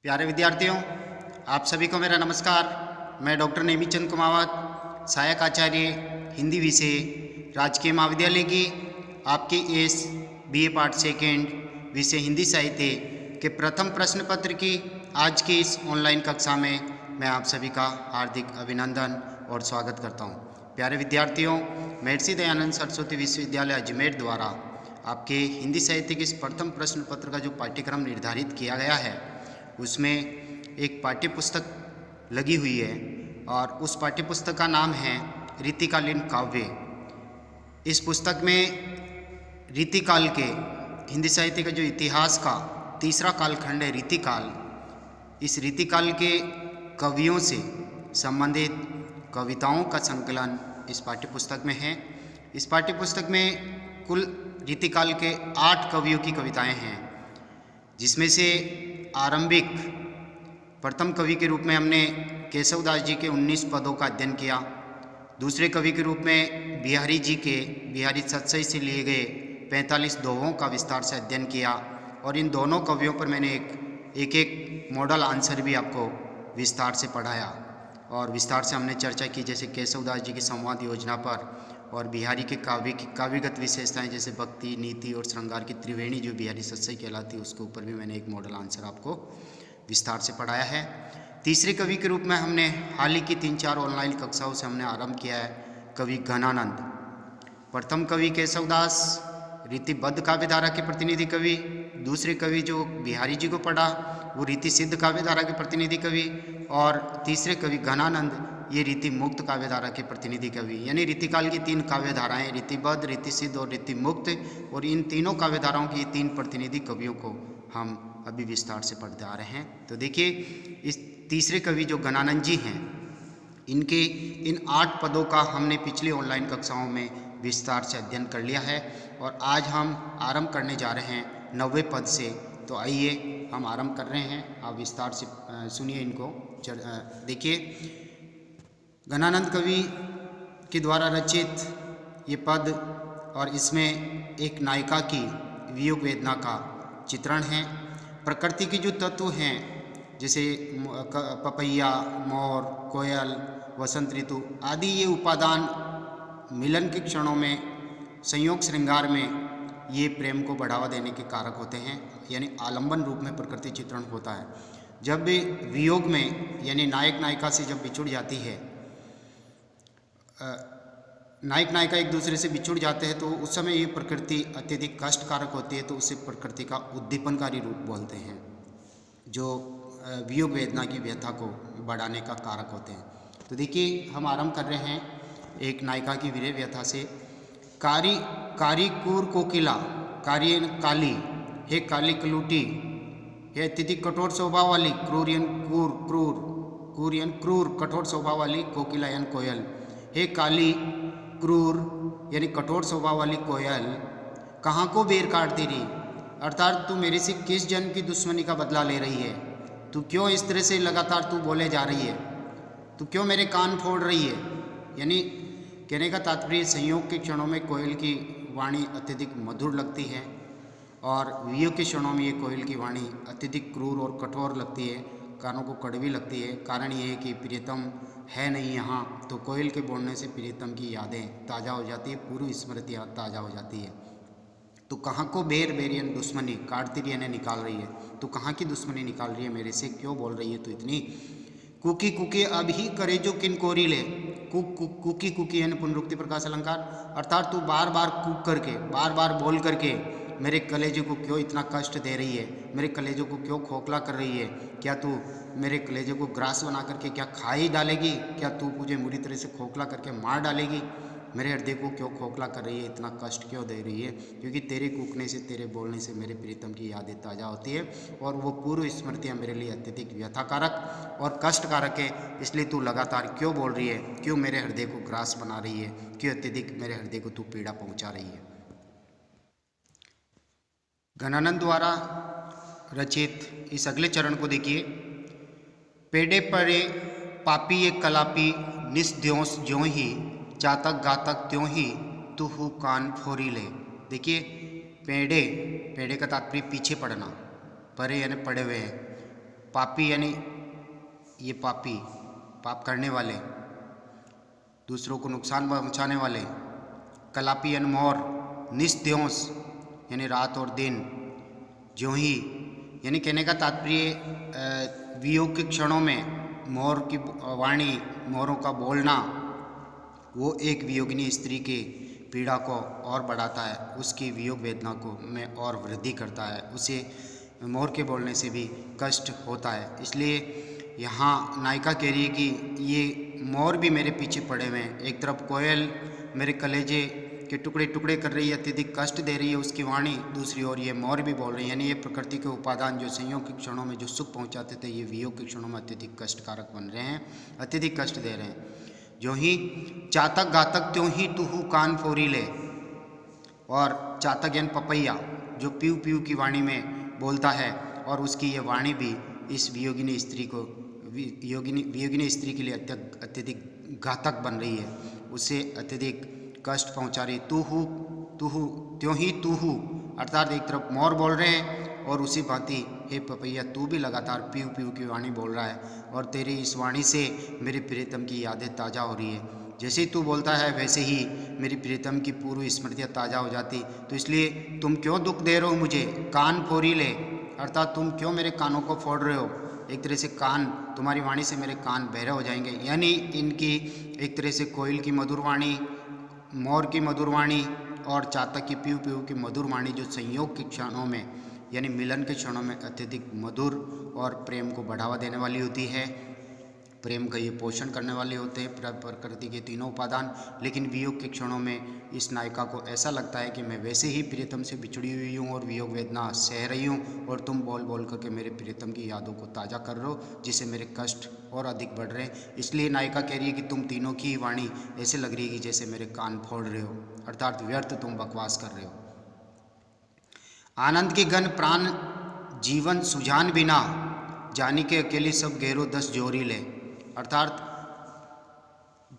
प्यारे विद्यार्थियों, आप सभी को मेरा नमस्कार। मैं डॉक्टर नेमीचंद कुमावत, सहायक आचार्य हिंदी विषय, राजकीय महाविद्यालय की आपके इस बीए पार्ट सेकेंड विषय हिंदी साहित्य के प्रथम प्रश्न पत्र की आज की इस ऑनलाइन कक्षा में मैं आप सभी का हार्दिक अभिनंदन और स्वागत करता हूं। प्यारे विद्यार्थियों, महर्षि दयानंद सरस्वती विश्वविद्यालय अजमेर द्वारा आपके हिंदी साहित्य के इस प्रथम प्रश्न पत्र का जो पाठ्यक्रम निर्धारित किया गया है उसमें एक पाठ्य पुस्तक लगी हुई है और उस पाठ्य पुस्तक का नाम है रीतिकालीन काव्य। इस पुस्तक में रीतिकाल के हिंदी साहित्य का जो इतिहास का तीसरा कालखंड है रीतिकाल, इस रीतिकाल के कवियों से संबंधित कविताओं का संकलन इस पाठ्य पुस्तक में है। इस पाठ्य पुस्तक में कुल रीतिकाल के 8 कवियों की कविताएं हैं, जिसमें से आरंभिक प्रथम कवि के रूप में हमने केशवदास जी के 19 पदों का अध्ययन किया। दूसरे कवि के रूप में बिहारी जी के बिहारी सतसई से लिए गए 45 दोहों का विस्तार से अध्ययन किया और इन दोनों कवियों पर मैंने एक मॉडल आंसर भी आपको विस्तार से पढ़ाया और विस्तार से हमने चर्चा की, जैसे केशवदास जी की संवाद योजना पर और बिहारी के काव्यगत विशेषताएं जैसे भक्ति, नीति और श्रृंगार की त्रिवेणी जो बिहारी सतसई कहलाती है उसके ऊपर भी मैंने एक मॉडल आंसर आपको विस्तार से पढ़ाया है। तीसरे कवि के रूप में हमने हाल ही की 3-4 ऑनलाइन कक्षाओं से हमने आरंभ किया है कवि घनानंद। प्रथम कवि केशवदास रीतिबद्ध काव्यधारा के प्रतिनिधि कवि, दूसरे कवि जो बिहारी जी को पढ़ा वो रीति सिद्ध काव्यधारा के प्रतिनिधि कवि और तीसरे कवि घनानंद ये रीति मुक्त काव्यधारा के प्रतिनिधि कवि। यानी रीतिकाल की 3 काव्यधाराएं रीतिबद्ध, रीति सिद्ध और रीति मुक्त, और इन तीनों काव्यधाराओं की 3 प्रतिनिधि कवियों को हम अभी विस्तार से पढ़ते आ रहे हैं। तो देखिए, इस तीसरे कवि जो घनानंद जी हैं, इनके इन 8 पदों का हमने पिछली ऑनलाइन कक्षाओं में विस्तार से अध्ययन कर लिया है और आज हम आरंभ करने जा रहे हैं 90वें पद से। तो आइए हम आरंभ कर रहे हैं, आप विस्तार से सुनिए इनको। देखिए, घनानंद कवि के द्वारा रचित ये पद और इसमें एक नायिका की वियोग वेदना का चित्रण है। प्रकृति के जो तत्व हैं जैसे पपैया, मोर, कोयल, वसंत ऋतु आदि, ये उपादान मिलन के क्षणों में संयोग श्रृंगार में ये प्रेम को बढ़ावा देने के कारक होते हैं, यानी आलंबन रूप में प्रकृति चित्रण होता है। जब वियोग में यानी नायक नायिका से जब बिछुड़ जाती है, नायक नायिका एक दूसरे से बिछुड़ जाते हैं तो उस समय ये प्रकृति अत्यधिक कष्टकारक होती है, तो उसे प्रकृति का उद्दीपनकारी रूप बोलते हैं, जो वियोग वेदना की व्यथा को बढ़ाने का कारक होते हैं। तो देखिए, हम आरंभ कर रहे हैं एक नायिका की विरह व्यथा से। कारी कूर कोकिला, कारी काली, हे काली कलूटी, हे अत्यधिक कठोर स्वभाव वाली क्रूर कठोर स्वभाव वाली कोकिला यानी कोयल, हे काली क्रूर यानी कठोर स्वभाव वाली कोयल, कहाँ को बेर काटती रही, अर्थात तू मेरे से किस जन्म की दुश्मनी का बदला ले रही है, तू क्यों इस तरह से लगातार तू बोले जा रही है, तू क्यों मेरे कान फोड़ रही है। यानी कहने का तात्पर्य, संयोग के क्षणों में कोयल की वाणी अत्यधिक मधुर लगती है और वियोग के क्षणों में ये कोयल की वाणी अत्यधिक क्रूर और कठोर लगती है, कानों को कड़वी लगती है। कारण ये है कि प्रियतम है नहीं यहाँ, तो कोयल के बोलने से प्रियतम की यादें ताज़ा हो जाती है, पूरी स्मृतियाँ ताज़ा हो जाती है। तो कहाँ को बेर यानी दुश्मनी, काटती रही यानी निकाल रही है, तो कहाँ की दुश्मनी निकाल रही है मेरे से, क्यों बोल रही है तो इतनी। कुकी कुकी अब ही करे जो किन कोरी ले, कुकी कुकी यानी पुनरुक्ति प्रकाश अलंकार, अर्थात तू बार बार कूक करके, बार बार बोल करके मेरे कलेजे को क्यों इतना कष्ट दे रही है, मेरे कलेजे को क्यों खोखला कर रही है। क्या तू मेरे कलेजे को ग्रास बना करके क्या खा ही डालेगी, क्या तू मुझे बुरी तरह से खोखला करके मार डालेगी, मेरे हृदय को क्यों खोखला कर रही है, इतना कष्ट क्यों दे रही है। क्योंकि तेरे कूकने से, तेरे बोलने से मेरे प्रीतम की यादें ताज़ा होती है और वो पूर्व स्मृतियाँ मेरे लिए अत्यधिक व्यथाकारक और कष्टकारक है, इसलिए तू लगातार क्यों बोल रही है, क्यों मेरे हृदय को ग्रास बना रही है, क्यों अत्यधिक मेरे हृदय को तू पीड़ा पहुँचा रही है। घनानंद द्वारा रचित इस अगले चरण को देखिए। पेड़े पड़े पापी ये कलापी, निस्ध्योंस ज्यों ही, चातक घातक त्यों ही, तू हु कान फोरी ले। देखिए, पेड़े का तात्पर्य पीछे पड़ना, परे यानी पड़े हुए हैं, पापी यानी ये पापी, पाप करने वाले, दूसरों को नुकसान पहुंचाने वाले। कलापी यानी मोर, निस्ध्योंस यानी रात और दिन, ज्यों ही यानी कहने का तात्पर्य वियोग के क्षणों में मोर की वाणी, मोरों का बोलना वो एक वियोगिनी स्त्री के पीड़ा को और बढ़ाता है, उसकी वियोग वेदना को में और वृद्धि करता है, उसे मोर के बोलने से भी कष्ट होता है। इसलिए यहाँ नायिका कह रही है कि ये मोर भी मेरे पीछे पड़े हुए हैं। एक तरफ कोयल मेरे कलेजे के टुकड़े टुकड़े कर रही है, अत्यधिक कष्ट दे रही है उसकी वाणी, दूसरी ओर ये मोर भी बोल रही है। यानी ये प्रकृति के उपादान जो संयोग के क्षणों में जो सुख पहुँचाते थे, ये वियोग के क्षणों में अत्यधिक कष्टकारक बन रहे हैं, अत्यधिक कष्ट दे रहे हैं। जो ही चातक घातक त्यों ही तुहु कान फोरी ले, और चातक यानी पपैया जो पीऊ पीऊ की वाणी में बोलता है, और उसकी ये वाणी भी इस वियोगिनी स्त्री को वियोगिनी स्त्री के लिए अत्यधिक घातक बन रही है, उसे अत्यधिक कष्ट पहुंचा रही। तुहु तुहु त्यों ही तुहु, अर्थात एक तरफ मोर बोल रहे हैं और उसी भांति हे पपैया तू भी लगातार पीऊ पीऊ की वाणी बोल रहा है, और तेरी इस वाणी से मेरे प्रियतम की यादें ताज़ा हो रही है। जैसे ही तू बोलता है वैसे ही मेरी प्रियतम की पूर्व स्मृतियाँ ताज़ा हो जाती। तो इसलिए तुम क्यों दुख दे रहे हो मुझे, कान फोरी ले, अर्थात तुम क्यों मेरे कानों को फोड़ रहे हो। एक तरह से कान, तुम्हारी वाणी से मेरे कान बहरे हो जाएंगे। यानी इनकी एक तरह से कोयल की मधुर वाणी, मोर की मधुर वाणी और चातक की पीऊ पीऊ की मधुर वाणी जो संयोग के क्षणों में यानी मिलन के क्षणों में अत्यधिक मधुर और प्रेम को बढ़ावा देने वाली होती है, प्रेम का ये पोषण करने वाले होते हैं प्रकृति के तीनों उपादान। लेकिन वियोग के क्षणों में इस नायिका को ऐसा लगता है कि मैं वैसे ही प्रियतम से बिछड़ी हुई हूँ और वियोग वेदना सह रही हूँ, और तुम बोल बोल करके मेरे प्रियतम की यादों को ताज़ा कर रहे हो, जिससे मेरे कष्ट और अधिक बढ़ रहे हैं। इसलिए नायिका कह रही है कि तुम तीनों की वाणी ऐसे लग रही है कि जैसे मेरे कान फोड़ रहे हो, अर्थात व्यर्थ तुम बकवास कर रहे हो। आनंद की गन प्राण जीवन सुजान बिना, जानी के अकेली सब गहरो दस जोरी ले, अर्थात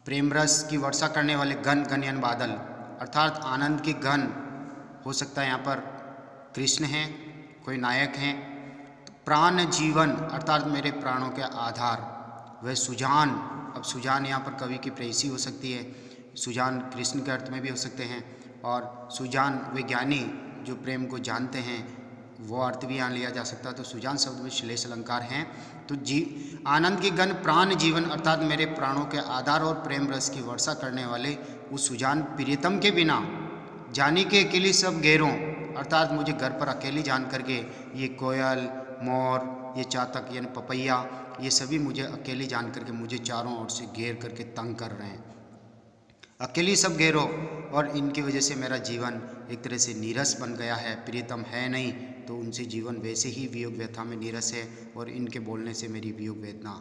प्रेम रस की वर्षा करने वाले गन, गनयन बादल, अर्थात आनंद की गन हो सकता है यहाँ पर कृष्ण हैं, कोई नायक हैं। तो प्राण जीवन अर्थात मेरे प्राणों के आधार, वह सुजान, अब सुजान यहाँ पर कवि की प्रेयसी हो सकती है, सुजान कृष्ण के अर्थ में भी हो सकते हैं, और सुजान विज्ञानी जो प्रेम को जानते हैं वो अर्थ भी यहाँ लिया जा सकता है। तो सुजान शब्द में श्लेष अलंकार हैं। तो आनंद की गन प्राण जीवन अर्थात मेरे प्राणों के आधार और प्रेम रस की वर्षा करने वाले उस सुजान प्रियतम के बिना, जानी के अकेली सब गैरों, अर्थात मुझे घर पर अकेली जान करके ये कोयल, मोर, ये चातक यानी पपैया, ये सभी मुझे अकेली जान करके मुझे चारों ओर से घेर करके तंग कर रहे हैं, अकेली सब घेरो, और इनकी वजह से मेरा जीवन एक तरह से नीरस बन गया है। प्रियतम है नहीं तो उनसे जीवन वैसे ही वियोग व्यथा में नीरस है, और इनके बोलने से मेरी वियोग वेदना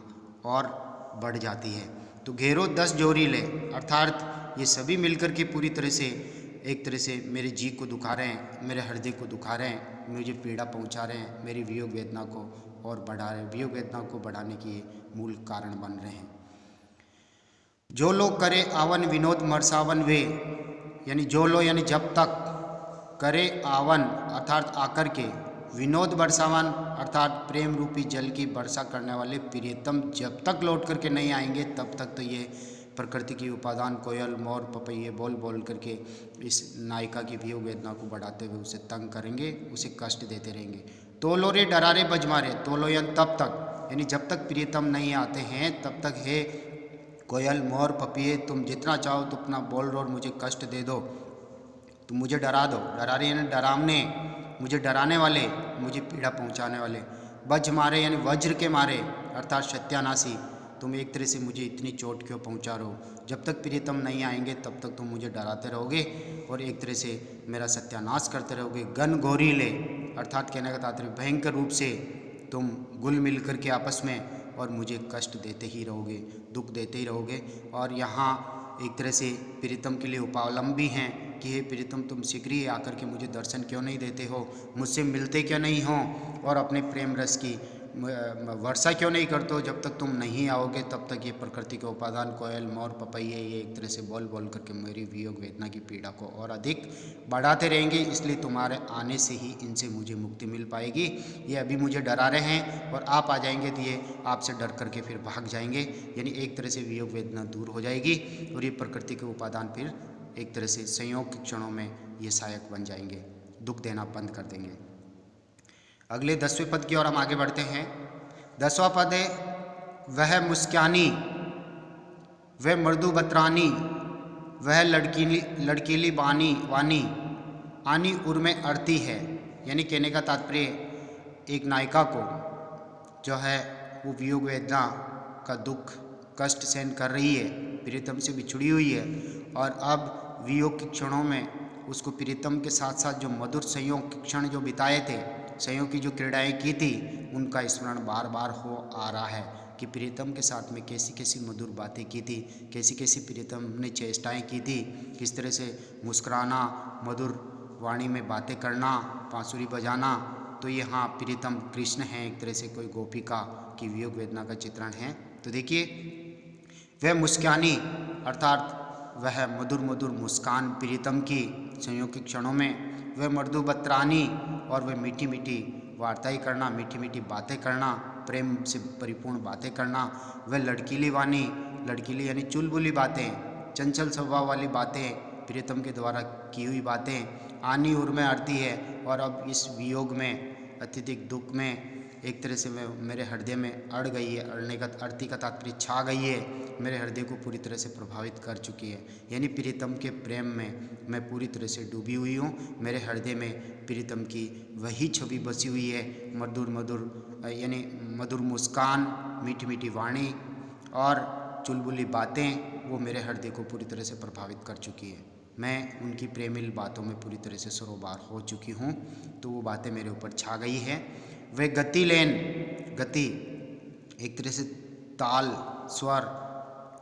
और बढ़ जाती है। तो घेरो 10 जोरी ले, अर्थात ये सभी मिलकर के पूरी तरह से एक तरह से मेरे जी को दुखा रहे हैं, मेरे हृदय को दुखा रहे हैं, मुझे पीड़ा पहुंचा रहे हैं, मेरी वियोग वेदना को और बढ़ा रहे हैं, वियोग वेदना को बढ़ाने के मूल कारण बन रहे हैं। जो लोग करे आवन विनोद मरसावन वे, यानी जो लो यानी जब तक, करे आवन अर्थात आकर के, विनोद बरसावन अर्थात प्रेम रूपी जल की वर्षा करने वाले प्रियतम जब तक लौट करके नहीं आएंगे तब तक तो ये प्रकृति की उपादान कोयल, मोर, पपैये बोल बोल करके इस नायिका की वियोग वेदना को बढ़ाते हुए उसे तंग करेंगे, उसे कष्ट देते रहेंगे। तोलो रे डरारे बजमारे, तोलो यानी तब तक, यानी जब तक प्रियतम नहीं आते हैं तब तक हे कोयल, मोर, पपैये तुम जितना चाहो तो अपना बोल रो और मुझे कष्ट दे दो, तुम मुझे डरा दो। डरारे यानी डरावने, मुझे डराने वाले, मुझे पीड़ा पहुंचाने वाले। बज मारे यानी वज्र के मारे अर्थात सत्यानाशी, तुम एक तरह से मुझे इतनी चोट क्यों पहुंचा रहे हो। जब तक प्रियतम नहीं आएंगे तब तक तुम मुझे डराते रहोगे और एक तरह से मेरा सत्यानाश करते रहोगे। गन गोरी ले अर्थात कहने का तात्पर्य भयंकर रूप से तुम गुल मिल कर के आपस में और मुझे कष्ट देते ही रहोगे, दुख देते ही रहोगे। और यहाँ एक तरह से प्रीतम के लिए उपावलंबी हैं कि हे प्रीतम तुम शीघ्र ही आकर के मुझे दर्शन क्यों नहीं देते हो, मुझसे मिलते क्यों नहीं हो और अपने प्रेम रस की वर्षा क्यों नहीं करते हो, जब तक तुम नहीं आओगे तब तक ये प्रकृति के उपादान कोयल, मोर, पपैये ये एक तरह से बोल बोल करके मेरी वियोग वेदना की पीड़ा को और अधिक बढ़ाते रहेंगे, इसलिए तुम्हारे आने से ही इनसे मुझे मुक्ति मिल पाएगी। ये अभी मुझे डरा रहे हैं और आप आ जाएंगे तो ये आपसे डर करके फिर भाग जाएंगे, यानी एक तरह से वियोग वेदना दूर हो जाएगी और ये प्रकृति के उपादान फिर एक तरह से संयोग के क्षणों में ये सहायक बन जाएंगे, दुख देना बंद कर देंगे। अगले 10वें पद की ओर हम आगे बढ़ते हैं। 10वां पद है, वह मुस्कानी, वह मृदु बतरानी, वह लड़कीली वानी आनी उर में अड़ती है। यानी कहने का तात्पर्य एक नायिका को जो है वो वियोग वेदना का दुख कष्ट सहन कर रही है, प्रीतम से बिछुड़ी हुई है और अब वियोग के क्षणों में उसको प्रीतम के साथ साथ जो मधुर संयोग के क्षण जो बिताए थे, संयोग की जो क्रीड़ाएं की थी, उनका स्मरण बार बार हो आ रहा है कि प्रीतम के साथ में कैसी कैसी मधुर बातें की थी, कैसी कैसी प्रीतम ने चेष्टाएं की थी, किस तरह से मुस्कुराना, मधुर वाणी में बातें करना, बांसुरी बजाना। तो ये हाँ प्रीतम कृष्ण हैं, एक तरह से कोई गोपिका की वियोग वेदना का चित्रण है। तो देखिए, वह मुस्कानी अर्थात वह मधुर मधुर मुस्कान प्रीतम की संयोग के क्षणों में, वह मृदु बतरानी और वह मीठी मीठी वार्ताएं करना, मीठी मीठी बातें करना, प्रेम से परिपूर्ण बातें करना, वह लड़कीली वाणी, लड़कीली यानी चुलबुली बातें, चंचल स्वभाव वाली बातें, प्रीतम के द्वारा की हुई बातें आनी उर में अड़ती है। और अब इस वियोग में अत्यधिक दुख में एक तरह से मेरे हृदय में अड़ गई है, अड़ने का अड़ती का तात्पर्य छा गई है, मेरे हृदय को पूरी तरह से प्रभावित कर चुकी है। यानी प्रीतम के प्रेम में मैं पूरी तरह से डूबी हुई हूँ, मेरे हृदय में प्रीतम की वही छवि बसी हुई है, मधुर मधुर यानी मधुर मुस्कान, मीठी मीठी वाणी और चुलबुली बातें, वो मेरे हृदय को पूरी तरह से प्रभावित कर चुकी है। मैं उनकी प्रेमिल बातों में पूरी तरह से सरोबार हो चुकी हूँ, तो वो बातें मेरे ऊपर छा गई है। वे गति लेन, गति एक तरह से ताल, स्वर,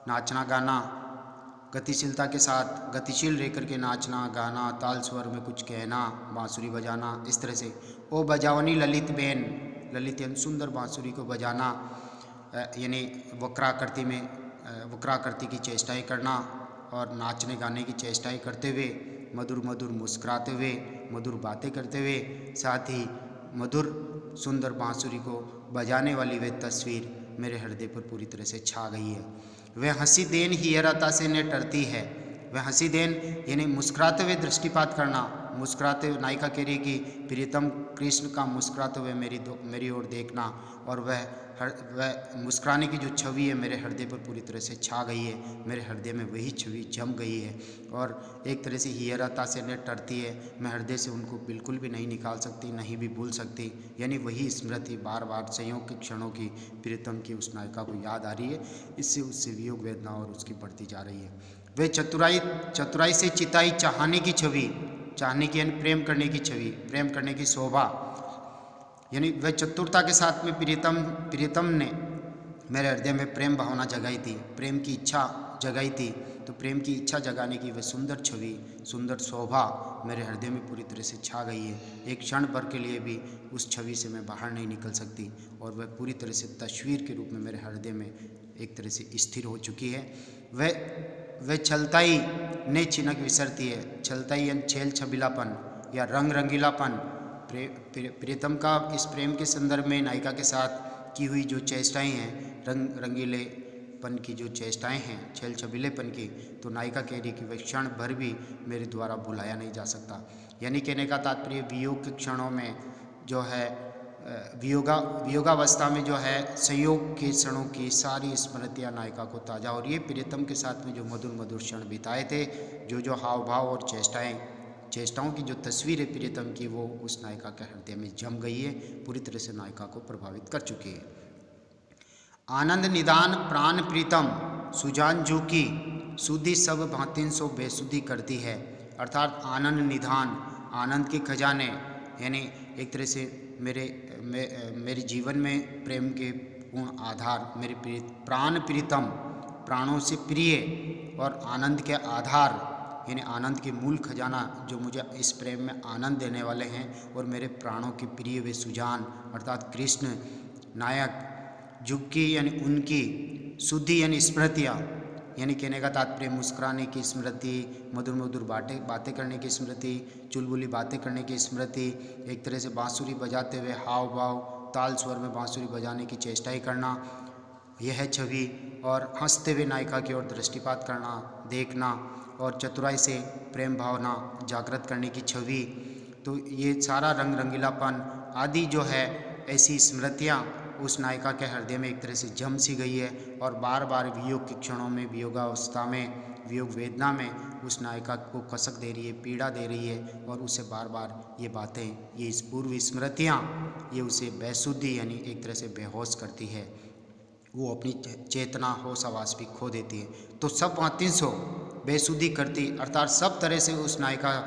नाचना गाना, गतिशीलता के साथ गतिशील रह कर के नाचना गाना, ताल स्वर में कुछ कहना, बांसुरी बजाना, इस तरह से। ओ बजावनी ललित बेन, ललित यानी सुंदर बांसुरी को बजाना, यानी वक्राकृति में वक्राकृति की चेष्टाएं करना और नाचने गाने की चेष्टाएं करते हुए, मधुर मधुर मुस्कुराते हुए, मधुर बातें करते हुए, साथ ही मधुर सुंदर बांसुरी को बजाने वाली वे तस्वीर मेरे हृदय पर पूरी तरह से छा गई है। वह हंसी देन हियरता से ने टरती है, वह हंसी देन यानी मुस्कुराते हुए दृष्टिपात करना, मुस्कुराते हुए नायिका कह रही कि प्रीतम कृष्ण का मुस्कुराते हुए मेरी ओर देखना, और वह मुस्कुराने की जो छवि है मेरे हृदय पर पूरी तरह से छा गई है, मेरे हृदय में वही छवि जम गई है और एक तरह से हियरता से ने टरती है, मैं हृदय से उनको बिल्कुल भी नहीं निकाल सकती, नहीं भी भूल सकती। यानी वही स्मृति बार बार संयोग के क्षणों की प्रीतम की उस नायिका को याद आ रही है, इससे उससे वियोग वेदना और उसकी बढ़ती जा रही है। वे चतुराई से चिताई चाहने की छवि, चाहने की यानी प्रेम करने की छवि, प्रेम करने की शोभा, यानी वह चतुरता के साथ में प्रीतम ने मेरे हृदय में प्रेम भावना जगाई थी, प्रेम की इच्छा जगाई थी। तो प्रेम की इच्छा जगाने की वह सुंदर छवि, सुंदर शोभा मेरे हृदय में पूरी तरह से छा गई है। एक क्षण भर के लिए भी उस छवि से मैं बाहर नहीं निकल सकती और वह पूरी तरह से तस्वीर के रूप में मेरे हृदय में एक तरह से स्थिर हो चुकी है। वह छलताई ने छिनक विसरती है, छलताई यानी छेल छबीलापन या रंग रंगीलापन, प्रीतम का इस प्रेम के संदर्भ में नायिका के साथ की हुई जो चेष्टाएं हैं, रंग रंगीलेपन की जो चेष्टाएं हैं, छेल छबीलेपन की, तो नायिका कह रही कि वह क्षण भर भी मेरे द्वारा भुलाया नहीं जा सकता। यानी कहने का तात्पर्य वियोग के क्षणों में जो है वियोगावस्था में जो है संयोग के क्षणों की सारी स्मृतियाँ नायिका को ताज़ा हो रही है। प्रीतम के साथ में जो मधुर मधुर क्षण बिताए थे, जो हाव भाव और चेष्टाओं की जो तस्वीर है प्रीतम की, वो उस नायिका के हृदय में जम गई है, पूरी तरह से नायिका को प्रभावित कर चुकी है। आनंद निदान प्राण प्रीतम सुजान जू की सुधि सब भांतिन सो बेसुधी करती है, अर्थात आनंद निधान, आनंद के खजाने, यानी एक तरह से मेरे जीवन में प्रेम के पूर्ण आधार मेरे प्राण प्रीतम, प्राणों से प्रिय और आनंद के आधार यानी आनंद के मूल खजाना जो मुझे इस प्रेम में आनंद देने वाले हैं, और मेरे प्राणों के प्रिय वे सुजान अर्थात कृष्ण नायक युग की यानी उनकी शुद्धि यानी स्मृतियाँ, यानी कहने का तात्पर्य मुस्कुराने की स्मृति, मधुर मधुर बातें करने की स्मृति, चुलबुली बातें करने की स्मृति, एक तरह से बांसुरी बजाते हुए हाव भाव ताल स्वर में बांसुरी बजाने की चेष्टाएं करना, यह छवि, और हंसते हुए नायिका की ओर दृष्टिपात करना, देखना, और चतुराई से प्रेम भावना जागृत करने की छवि। तो ये सारा रंग रंगीलापन आदि जो है, ऐसी स्मृतियाँ उस नायिका के हृदय में एक तरह से जम सी गई है, और बार बार वियोग के क्षणों में, वियोगावस्था में, वियोग वेदना में उस नायिका को कसक दे रही है, पीड़ा दे रही है, और उसे बार बार ये बातें, ये इस पूर्व स्मृतियाँ, ये उसे बेसुद्धि यानी एक तरह से बेहोश करती है, वो अपनी चेतना होश आवास भी खो देती है। तो सब 3500 बेसुधी करती, अर्थात सब तरह से उस नायिका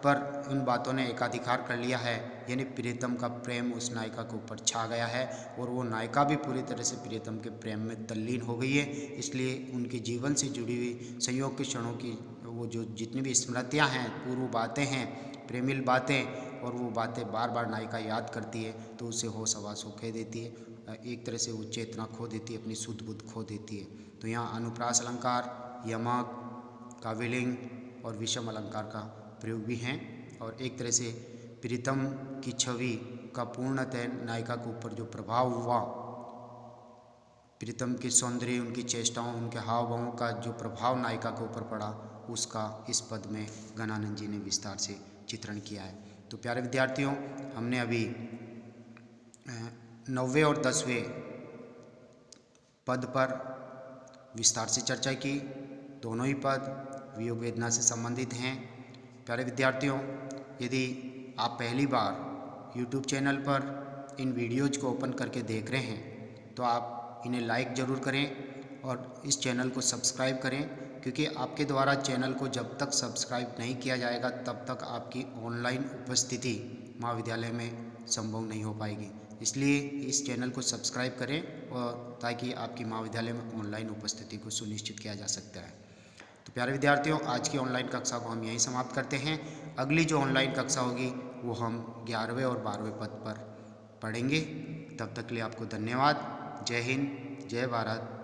पर उन बातों ने एकाधिकार कर लिया है, यानी प्रियतम का प्रेम उस नायिका के ऊपर छा गया है, और वो नायिका भी पूरी तरह से प्रियतम के प्रेम में तल्लीन हो गई है। इसलिए उनके जीवन से जुड़ी हुई संयोग के क्षणों की वो जो जितनी भी स्मृतियाँ हैं, पूर्व बातें हैं, प्रेमिल बातें, और वो बातें बार बार नायिका याद करती है, तो उसे होश आवास को खो देती है, एक तरह से वो चेतना खो देती है, अपनी शुद्ध बुद्ध खो देती है। तो यहाँ अनुप्रास अलंकार, यमक, काव्यलिंग और विषम अलंकार का प्रयोग भी हैं, और एक तरह से प्रीतम की छवि का पूर्णतः नायिका के ऊपर जो प्रभाव हुआ, प्रीतम के सौंदर्य, उनकी चेष्टाओं, उनके हाव भावों का जो प्रभाव नायिका के ऊपर पड़ा, उसका इस पद में घनानंद जी ने विस्तार से चित्रण किया है। तो प्यारे विद्यार्थियों, हमने अभी 9वें और 10वें पद पर विस्तार से चर्चा की। दोनों ही पद वियोग वेदना से संबंधित हैं। प्यारे विद्यार्थियों, यदि आप पहली बार YouTube चैनल पर इन वीडियोज को ओपन करके देख रहे हैं, तो आप इन्हें लाइक ज़रूर करें और इस चैनल को सब्सक्राइब करें, क्योंकि आपके द्वारा चैनल को जब तक सब्सक्राइब नहीं किया जाएगा, तब तक आपकी ऑनलाइन उपस्थिति महाविद्यालय में संभव नहीं हो पाएगी। इसलिए इस चैनल को सब्सक्राइब करें, और ताकि आपकी महाविद्यालय में ऑनलाइन उपस्थिति को सुनिश्चित किया जा सकता है। तो प्यारे विद्यार्थियों, आज की ऑनलाइन कक्षा को हम यहीं समाप्त करते हैं। अगली जो ऑनलाइन कक्षा होगी वो हम 11वें और 12वें पद पर पढ़ेंगे। तब तक के लिए आपको धन्यवाद। जय हिंद, जय भारत।